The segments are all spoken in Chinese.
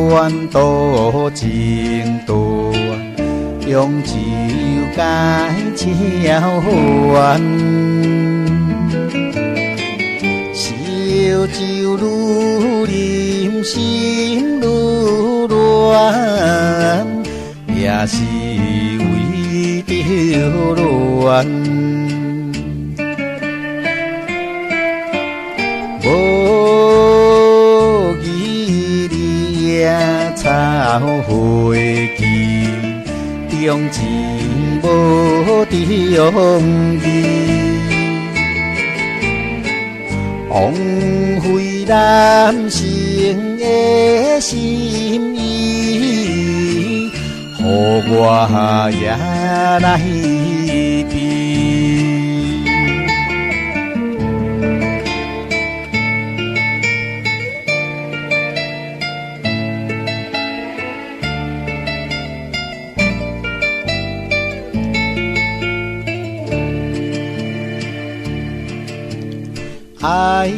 半途情断，用酒解超烦。烧酒愈饮心愈乱，也是为着恋。无义你也草花期，中情无中义。枉费男性的心意，予我也来悲。爱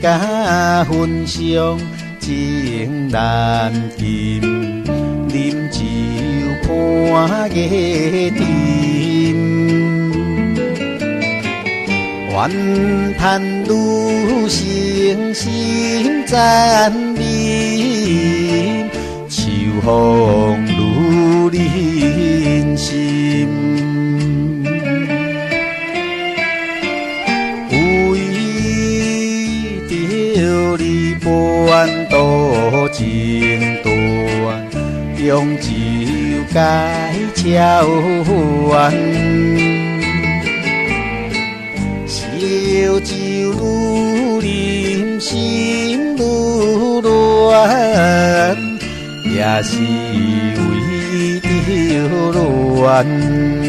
甲分享情难尽，饮酒伴月甜，怨叹女性心残忍，秋风愈忍心。半途情断，用酒解超烦。烧酒愈饮心愈乱，也是为着恋。